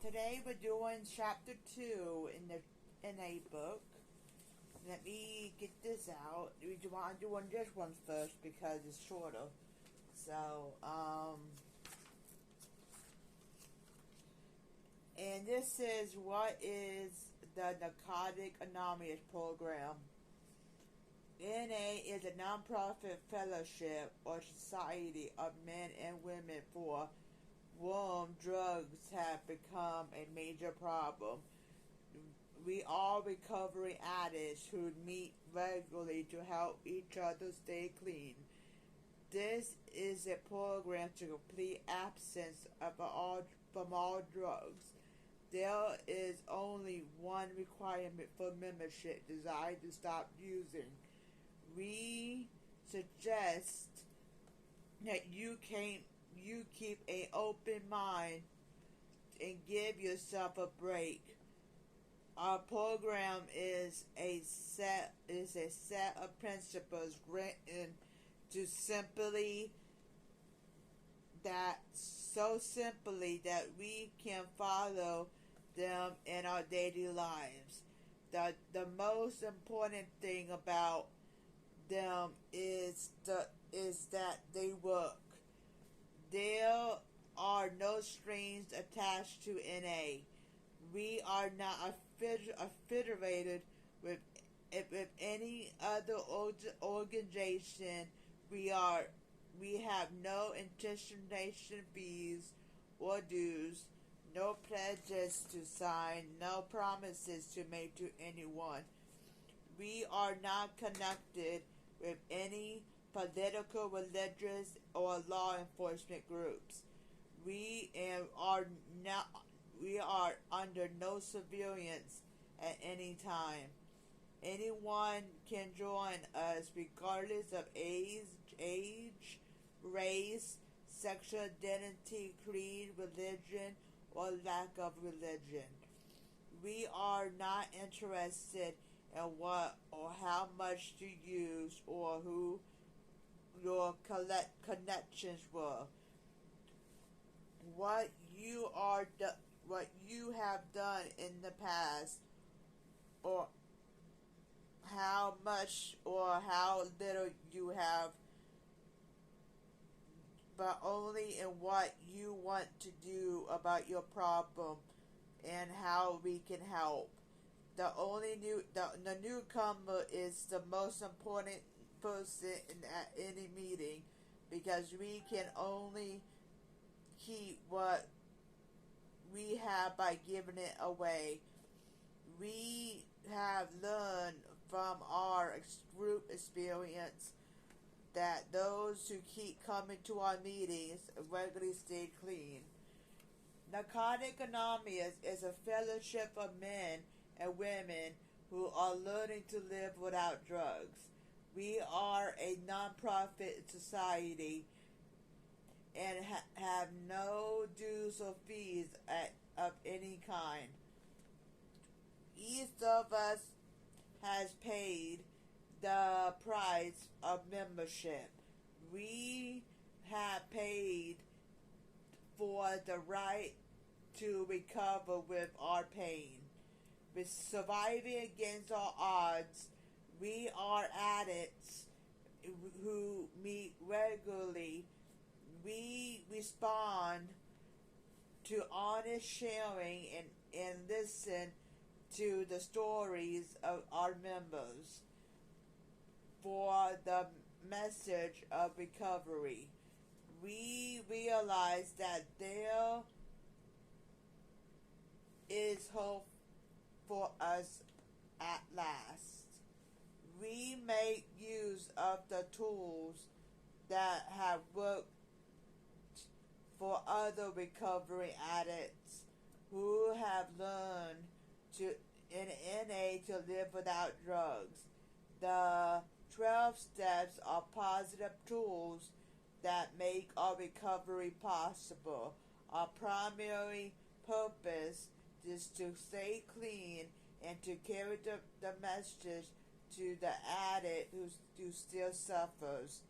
Today we're doing chapter 2 in the NA book. Let me get this out. We want to do this one first because it's shorter. So, and this is what is the Narcotic Anonymous program. NA is a nonprofit fellowship or society of men and women for whom drugs have become a major problem. We are recovery addicts who meet regularly to help each other stay clean. This is a program to complete absence from all drugs. There is only one requirement for membership: desire to stop using. We suggest that you keep an open mind and give yourself a break. Our program is a set of principles written to simply that we can follow them in our daily lives. The most important thing about them is that they work. There are no strings attached to NA. We are not affiliated with any other organization. We have no institution fees or dues, no pledges to sign, no promises to make to anyone. We are not connected with any political, religious, or law enforcement groups. We are under no surveillance at any time. Anyone can join us regardless of age, race, sexual identity, creed, religion, or lack of religion. We are not interested in what or how much to use or who your connections were. What you have done in the past, or how much or how little you have, but only in what you want to do about your problem and how we can help. The newcomer is the most important person at any meeting, because we can only keep what we have by giving it away. We have learned from our group experience that those who keep coming to our meetings regularly stay clean. Narcotic Anonymous is a fellowship of men and women who are learning to live without drugs. We are a non-profit society and have no dues or fees of any kind. Each of us has paid the price of membership. We have paid for the right to recover with our pain. With surviving against our odds, we are addicts who meet regularly. We respond to honest sharing and listen to the stories of our members for the message of recovery. We realize that there is hope for us at last. We make use of the tools that have worked for other recovery addicts who have learned in NA to live without drugs. The 12 steps are positive tools that make our recovery possible. Our primary purpose is to stay clean and to carry the message to the addict who still suffers.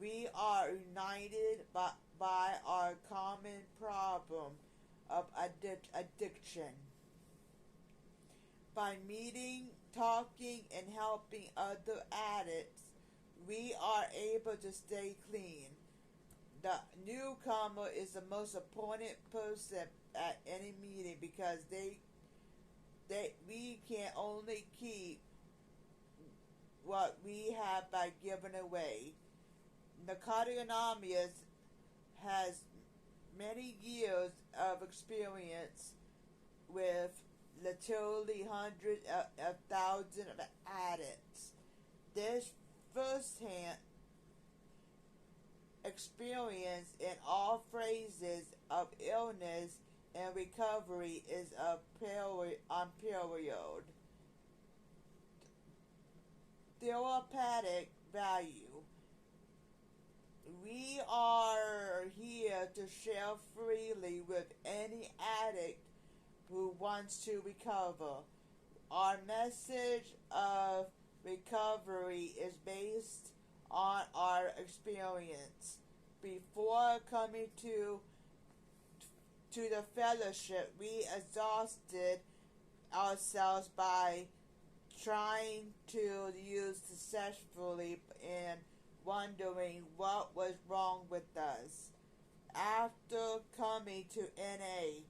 We are united by our common problem of addiction. By meeting, talking, and helping other addicts, we are able to stay clean. The newcomer is the most important person at any meeting because we can only keep what we have by giving away. Narcotics Anonymous has many years of experience with literally hundreds of thousands of addicts. This firsthand experience in all phases of illness and recovery is unparalleled. Therapeutic value. We are here to share freely with any addict who wants to recover. Our message of recovery is based on our experience. Before coming to the fellowship, we exhausted ourselves by trying to use successfully and wondering what was wrong with us. After coming to NA,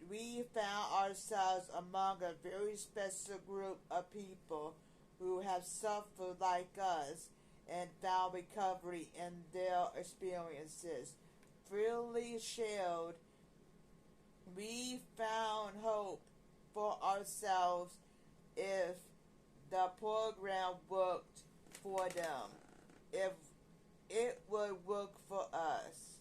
we found ourselves among a very special group of people who have suffered like us and found recovery in their experiences. Freely shared, we found hope for ourselves if the program worked for them, if it would work for us.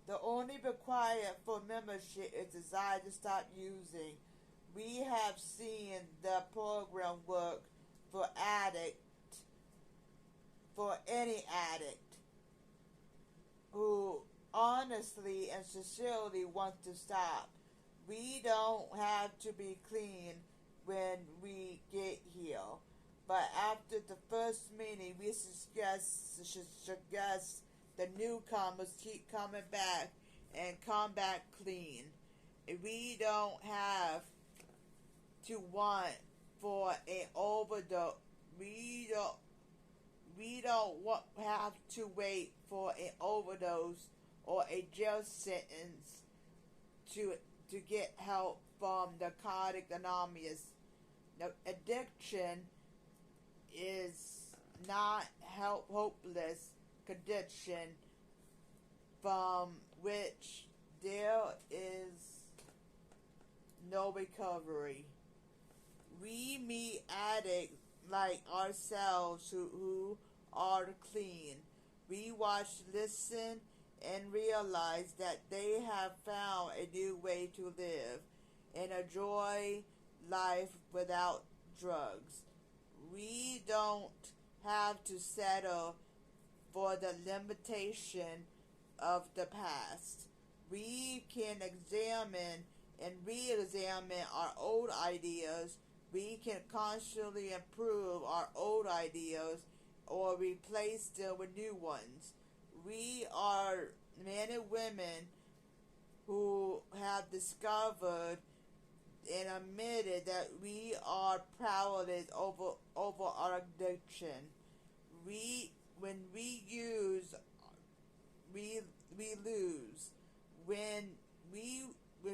The only requirement for membership is desire to stop using. We have seen the program work for any addict who honestly and sincerely wants to stop. We don't have to be clean when we get here. But after the first meeting, we suggest the newcomers keep coming back and come back clean. We don't have to want for an overdose. We don't have to wait for an overdose or a jail sentence to get help from Narcotics Anonymous. The addiction is not hopeless condition from which there is no recovery. We meet addicts like ourselves who are clean. We watch, listen, and realize that they have found a new way to live and enjoy life without drugs. We don't have to settle for the limitation of the past. We can examine and re-examine our old ideas. We can constantly improve our old ideas or replace them with new ones. We are men and women who have discovered and admitted that we are powerless over our addiction. When we use, we lose. When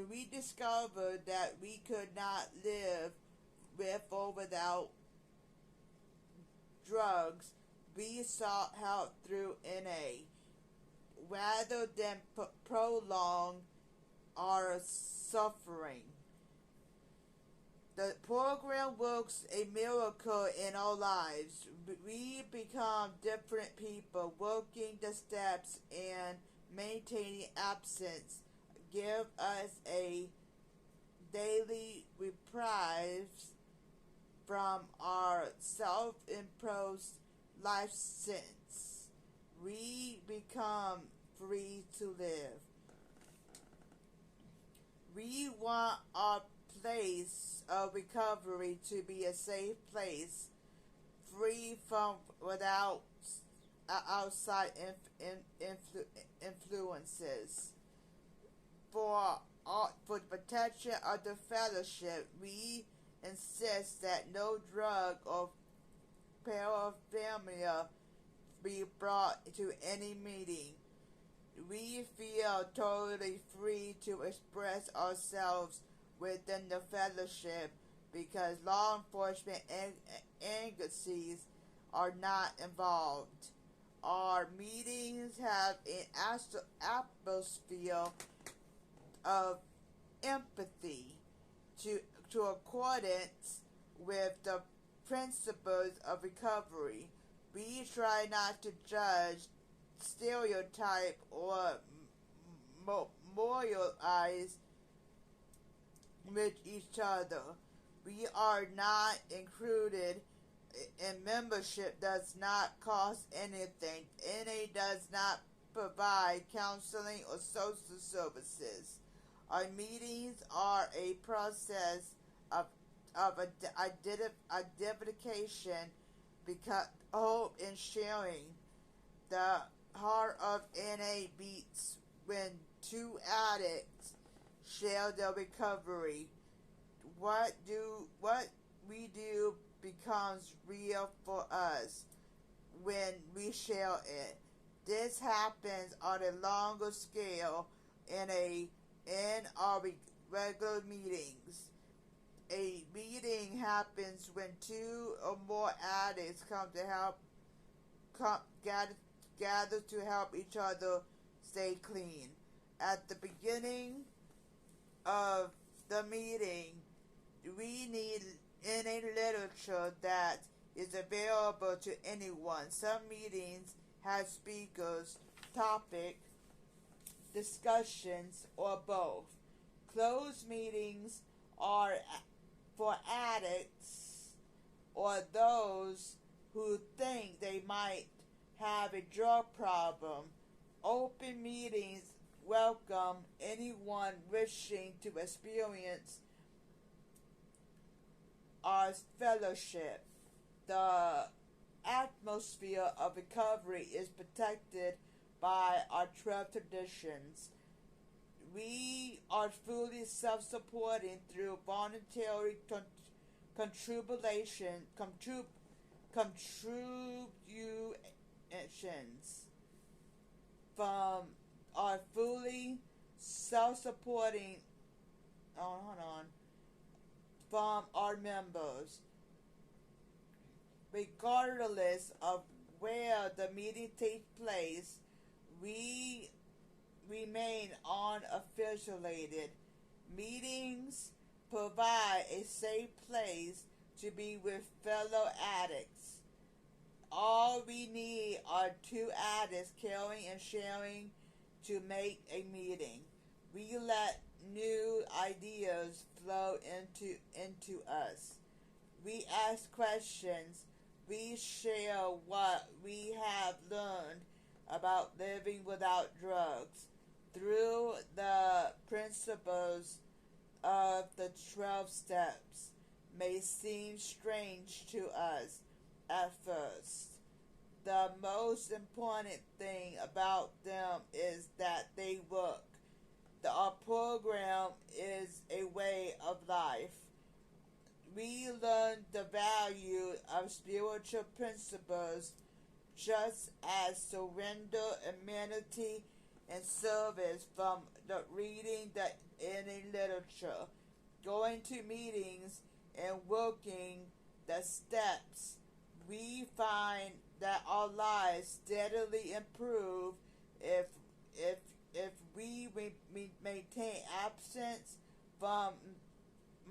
we discovered that we could not live with or without drugs, we sought help through NA rather than prolong our suffering. The program works a miracle in our lives. We become different people, working the steps and maintaining absence. Give us a daily reprise from our self-imposed life sentence. We become free to live. We want our place of recovery to be a safe place, free from outside influences. For the protection of the fellowship, we insist that no drug or paraphernalia be brought to any meeting. We feel totally free to express ourselves within the fellowship because law enforcement agencies are not involved. Our meetings have an atmosphere of empathy to accordance with the principles of recovery. We try not to judge, stereotype, or moralize with each other. We are not included, and membership does not cost anything. NA does not provide counseling or social services. Our meetings are a process of identification, because hope in sharing. The heart of NA beats when two addicts share their recovery. What we do becomes real for us when we share it. This happens on a longer scale in our regular meetings. A meeting happens when two or more addicts gather to help each other stay clean. At the beginning of the meeting, we need any literature that is available to anyone. Some meetings have speakers, topic, discussions, or both. Closed meetings are for addicts or those who think they might have a drug problem. Open meetings welcome anyone wishing to experience our fellowship. The atmosphere of recovery is protected by our 12 traditions. We are fully self-supporting through voluntary contributions from our fully self-supporting from our members. Regardless of where the meeting takes place, we remain unaffiliated. Meetings provide a safe place to be with fellow addicts. All we need are two addicts caring and sharing to make a meeting. We let new ideas flow into us. We ask questions. We share what we have learned about living without drugs through the principles of the 12 steps. May seem strange to us at first. The most important thing about them is that they work. Our program is a way of life. We learn the value of spiritual principles just as surrender, amenity, and service from the reading in a literature, going to meetings, and working the steps. We find that our lives steadily improve if we maintain absence from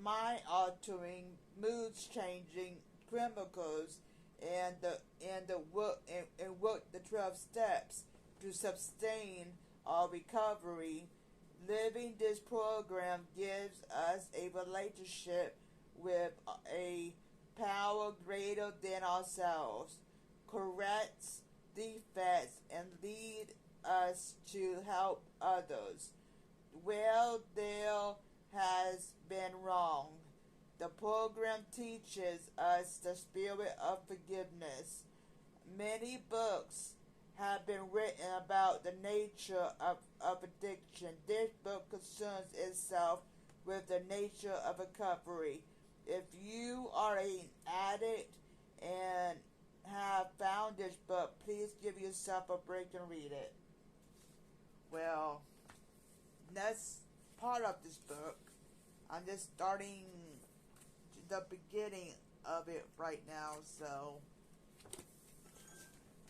mind-altering, mood-changing chemicals and work the 12 steps to sustain our recovery. Living this program gives us a relationship with a power greater than ourselves, corrects defects, and lead us to help others where there has been wrong. The program teaches us the spirit of forgiveness. Many books have been written about the nature of addiction. This book concerns itself with the nature of recovery. If you are an addict and have found this book, please give yourself a break and read it. Well, that's part of this book. I'm just starting the beginning of it right now, so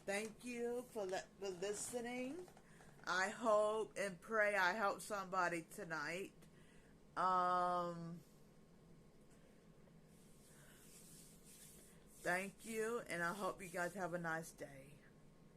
thank you for listening. I hope and pray I help somebody tonight. Thank you, and I hope you guys have a nice day.